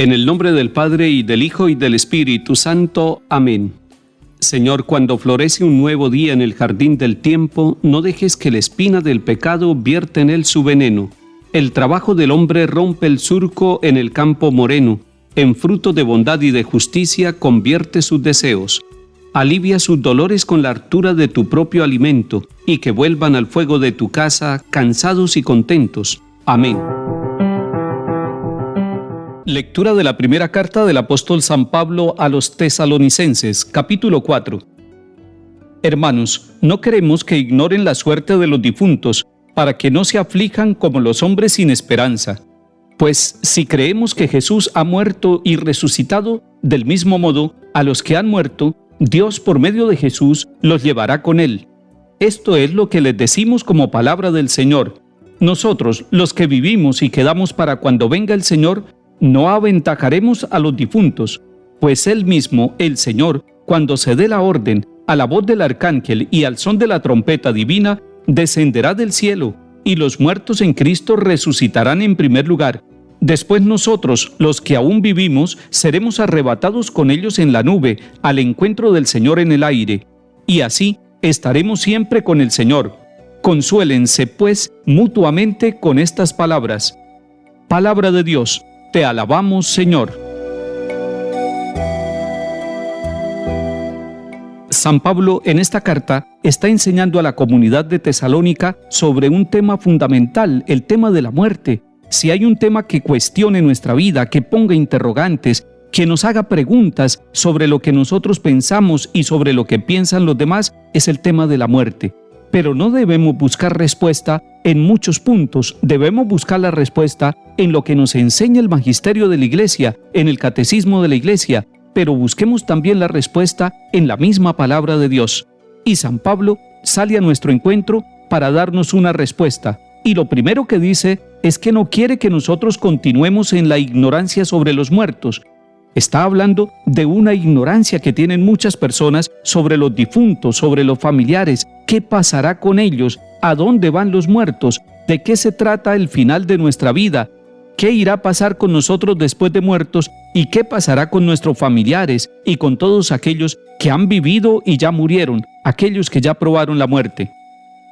En el nombre del Padre, y del Hijo, y del Espíritu Santo. Amén. Señor, cuando florece un nuevo día en el jardín del tiempo, no dejes que la espina del pecado vierta en él su veneno. El trabajo del hombre rompe el surco en el campo moreno. En fruto de bondad y de justicia convierte sus deseos. Alivia sus dolores con la hartura de tu propio alimento, y que vuelvan al fuego de tu casa, cansados y contentos. Amén. Lectura de la primera carta del apóstol San Pablo a los Tesalonicenses, capítulo 4. Hermanos, no queremos que ignoren la suerte de los difuntos, para que no se aflijan como los hombres sin esperanza. Pues si creemos que Jesús ha muerto y resucitado, del mismo modo, a los que han muerto, Dios por medio de Jesús los llevará con él. Esto es lo que les decimos como palabra del Señor. Nosotros, los que vivimos y quedamos para cuando venga el Señor, no aventajaremos a los difuntos, pues Él mismo, el Señor, cuando se dé la orden, a la voz del arcángel y al son de la trompeta divina, descenderá del cielo, y los muertos en Cristo resucitarán en primer lugar. Después nosotros, los que aún vivimos, seremos arrebatados con ellos en la nube, al encuentro del Señor en el aire, y así estaremos siempre con el Señor. Consuélense, pues, mutuamente con estas palabras. Palabra de Dios. Te alabamos, Señor. San Pablo en esta carta está enseñando a la comunidad de Tesalónica sobre un tema fundamental, el tema de la muerte. Si hay un tema que cuestione nuestra vida, que ponga interrogantes, que nos haga preguntas sobre lo que nosotros pensamos y sobre lo que piensan los demás, es el tema de la muerte. Pero no debemos buscar respuesta en muchos puntos, debemos buscar la respuesta en lo que nos enseña el magisterio de la Iglesia, en el catecismo de la Iglesia, pero busquemos también la respuesta en la misma palabra de Dios. Y San Pablo sale a nuestro encuentro para darnos una respuesta. Y lo primero que dice es que no quiere que nosotros continuemos en la ignorancia sobre los muertos. Está hablando de una ignorancia que tienen muchas personas sobre los difuntos, sobre los familiares. ¿Qué pasará con ellos? ¿A dónde van los muertos? ¿De qué se trata el final de nuestra vida? ¿Qué irá a pasar con nosotros después de muertos? ¿Y qué pasará con nuestros familiares y con todos aquellos que han vivido y ya murieron, aquellos que ya probaron la muerte?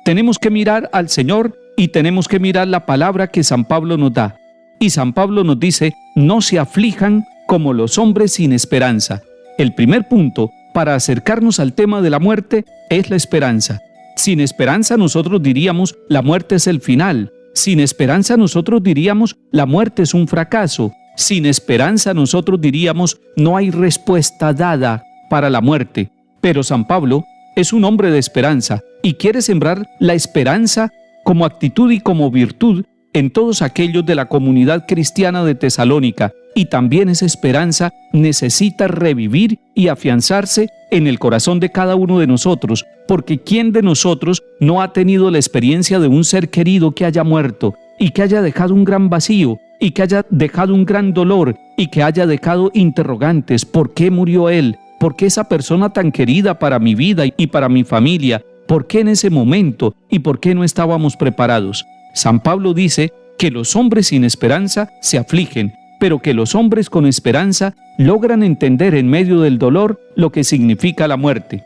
Tenemos que mirar al Señor y tenemos que mirar la palabra que San Pablo nos da. Y San Pablo nos dice, no se aflijan como los hombres sin esperanza. El primer punto para acercarnos al tema de la muerte es la esperanza. Sin esperanza nosotros diríamos, la muerte es el final. Sin esperanza nosotros diríamos, la muerte es un fracaso. Sin esperanza nosotros diríamos, no hay respuesta dada para la muerte. Pero San Pablo es un hombre de esperanza y quiere sembrar la esperanza como actitud y como virtud en todos aquellos de la comunidad cristiana de Tesalónica. Y también esa esperanza necesita revivir y afianzarse en el corazón de cada uno de nosotros, porque ¿quién de nosotros no ha tenido la experiencia de un ser querido que haya muerto y que haya dejado un gran vacío y que haya dejado un gran dolor y que haya dejado interrogantes? ¿Por qué murió él? ¿Por qué esa persona tan querida para mi vida y para mi familia? ¿Por qué en ese momento? ¿Y por qué no estábamos preparados? San Pablo dice que los hombres sin esperanza se afligen, pero que los hombres con esperanza logran entender en medio del dolor lo que significa la muerte.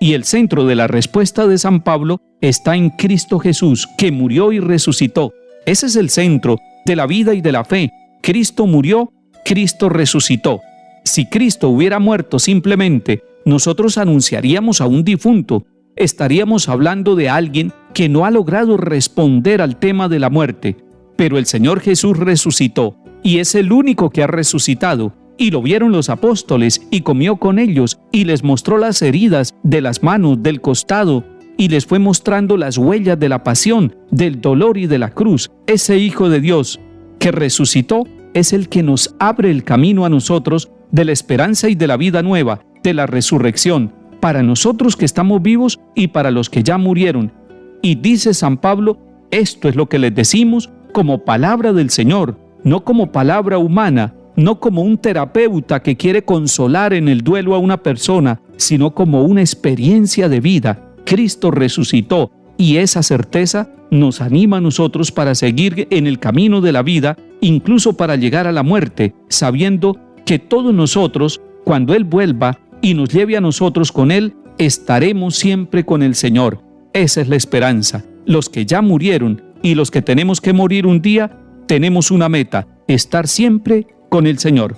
Y el centro de la respuesta de San Pablo está en Cristo Jesús, que murió y resucitó. Ese es el centro de la vida y de la fe. Cristo murió, Cristo resucitó. Si Cristo hubiera muerto simplemente, nosotros anunciaríamos a un difunto. Estaríamos hablando de alguien que no ha logrado responder al tema de la muerte. Pero el Señor Jesús resucitó, y es el único que ha resucitado, y lo vieron los apóstoles, y comió con ellos, y les mostró las heridas de las manos, del costado, y les fue mostrando las huellas de la pasión, del dolor y de la cruz. Ese Hijo de Dios que resucitó es el que nos abre el camino a nosotros de la esperanza y de la vida nueva, de la resurrección, para nosotros que estamos vivos y para los que ya murieron. Y dice San Pablo, esto es lo que les decimos como palabra del Señor, no como palabra humana, no como un terapeuta que quiere consolar en el duelo a una persona, sino como una experiencia de vida. Cristo resucitó, y esa certeza nos anima a nosotros para seguir en el camino de la vida, incluso para llegar a la muerte, sabiendo que todos nosotros, cuando Él vuelva y nos lleve a nosotros con Él, estaremos siempre con el Señor. Esa es la esperanza. Los que ya murieron y los que tenemos que morir un día, tenemos una meta: estar siempre con el Señor.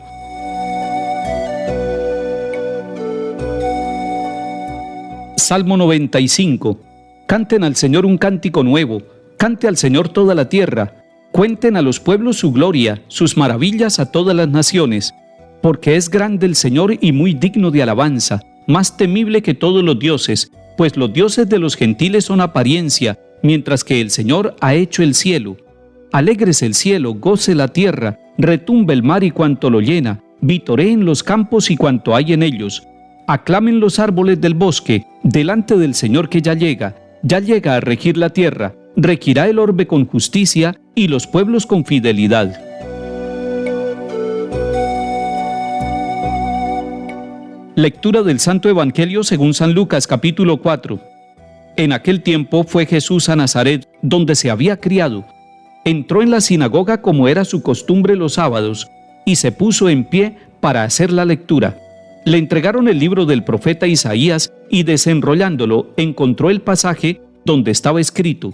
Salmo 95. Canten al Señor un cántico nuevo, cante al Señor toda la tierra, cuenten a los pueblos su gloria, sus maravillas a todas las naciones, porque es grande el Señor y muy digno de alabanza, más temible que todos los dioses, pues los dioses de los gentiles son apariencia, mientras que el Señor ha hecho el cielo. Alégrese el cielo, goce la tierra, retumbe el mar y cuanto lo llena, vitoreen los campos y cuanto hay en ellos. Aclamen los árboles del bosque, delante del Señor que ya llega a regir la tierra, regirá el orbe con justicia y los pueblos con fidelidad. Lectura del Santo Evangelio según San Lucas, capítulo 4. En aquel tiempo fue Jesús a Nazaret, donde se había criado. Entró en la sinagoga como era su costumbre los sábados, y se puso en pie para hacer la lectura. Le entregaron el libro del profeta Isaías, y desenrollándolo, encontró el pasaje donde estaba escrito: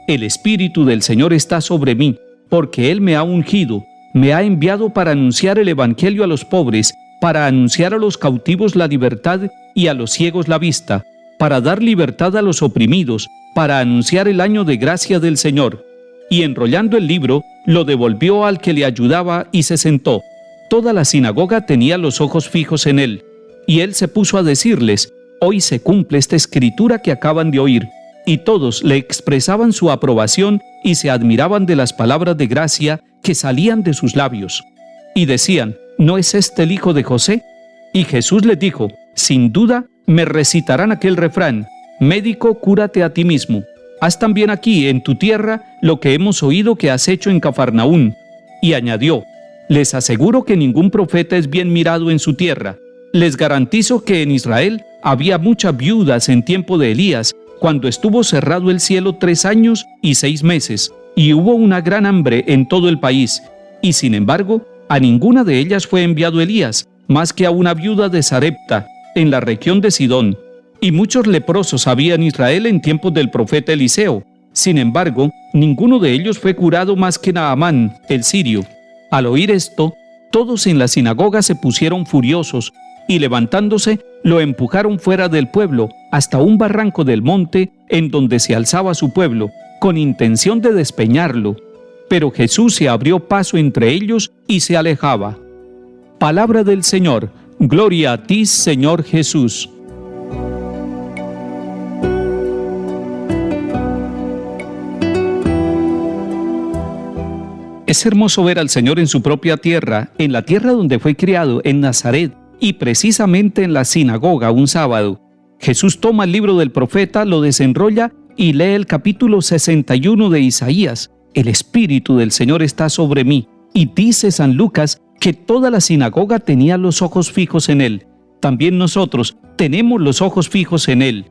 El Espíritu del Señor está sobre mí, porque Él me ha ungido, me ha enviado para anunciar el Evangelio a los pobres, para anunciar a los cautivos la libertad y a los ciegos la vista, para dar libertad a los oprimidos, para anunciar el año de gracia del Señor. Y enrollando el libro, lo devolvió al que le ayudaba y se sentó. Toda la sinagoga tenía los ojos fijos en él, y él se puso a decirles: Hoy se cumple esta escritura que acaban de oír. Y todos le expresaban su aprobación y se admiraban de las palabras de gracia que salían de sus labios. Y decían: ¿No es este el hijo de José? Y Jesús les dijo: Sin duda me recitarán aquel refrán: Médico, cúrate a ti mismo. Haz también aquí en tu tierra lo que hemos oído que has hecho en Cafarnaún. Y añadió: Les aseguro que ningún profeta es bien mirado en su tierra. Les garantizo que en Israel había muchas viudas en tiempo de Elías, cuando estuvo cerrado el cielo 3 años y 6 meses, y hubo una gran hambre en todo el país. Y sin embargo, a ninguna de ellas fue enviado Elías, más que a una viuda de Sarepta, en la región de Sidón. Y muchos leprosos había en Israel en tiempos del profeta Eliseo. Sin embargo, ninguno de ellos fue curado más que Naamán, el sirio. Al oír esto, todos en la sinagoga se pusieron furiosos, y levantándose, lo empujaron fuera del pueblo, hasta un barranco del monte, en donde se alzaba su pueblo, con intención de despeñarlo. Pero Jesús se abrió paso entre ellos y se alejaba. Palabra del Señor. Gloria a ti, Señor Jesús. Es hermoso ver al Señor en su propia tierra, en la tierra donde fue criado, en Nazaret, y precisamente en la sinagoga un sábado. Jesús toma el libro del profeta, lo desenrolla y lee el capítulo 61 de Isaías. El Espíritu del Señor está sobre mí. Y dice San Lucas que toda la sinagoga tenía los ojos fijos en él. También nosotros tenemos los ojos fijos en él.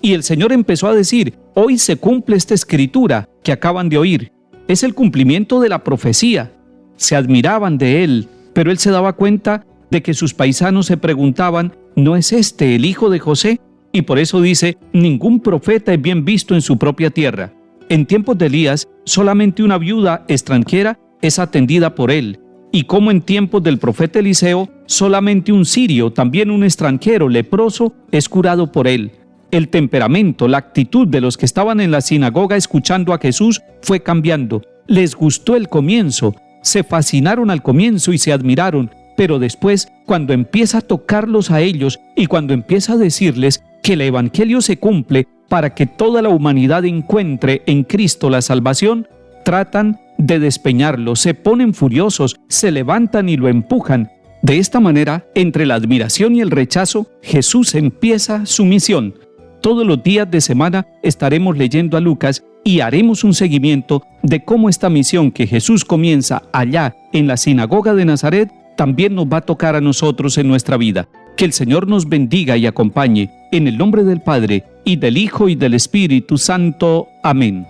Y el Señor empezó a decir: Hoy se cumple esta escritura que acaban de oír. Es el cumplimiento de la profecía. Se admiraban de él, pero él se daba cuenta de que sus paisanos se preguntaban: ¿No es este el hijo de José? Y por eso dice: ningún profeta es bien visto en su propia tierra. En tiempos de Elías, solamente una viuda extranjera es atendida por él. Y como en tiempos del profeta Eliseo, solamente un sirio, también un extranjero leproso, es curado por él. El temperamento, la actitud de los que estaban en la sinagoga escuchando a Jesús fue cambiando. Les gustó el comienzo, se fascinaron al comienzo y se admiraron, pero después, cuando empieza a tocarlos a ellos y cuando empieza a decirles que el Evangelio se cumple para que toda la humanidad encuentre en Cristo la salvación, tratan de despeñarlo, se ponen furiosos, se levantan y lo empujan. De esta manera, entre la admiración y el rechazo, Jesús empieza su misión. Todos los días de semana estaremos leyendo a Lucas y haremos un seguimiento de cómo esta misión que Jesús comienza allá en la sinagoga de Nazaret también nos va a tocar a nosotros en nuestra vida. Que el Señor nos bendiga y acompañe, en el nombre del Padre, y del Hijo, y del Espíritu Santo. Amén.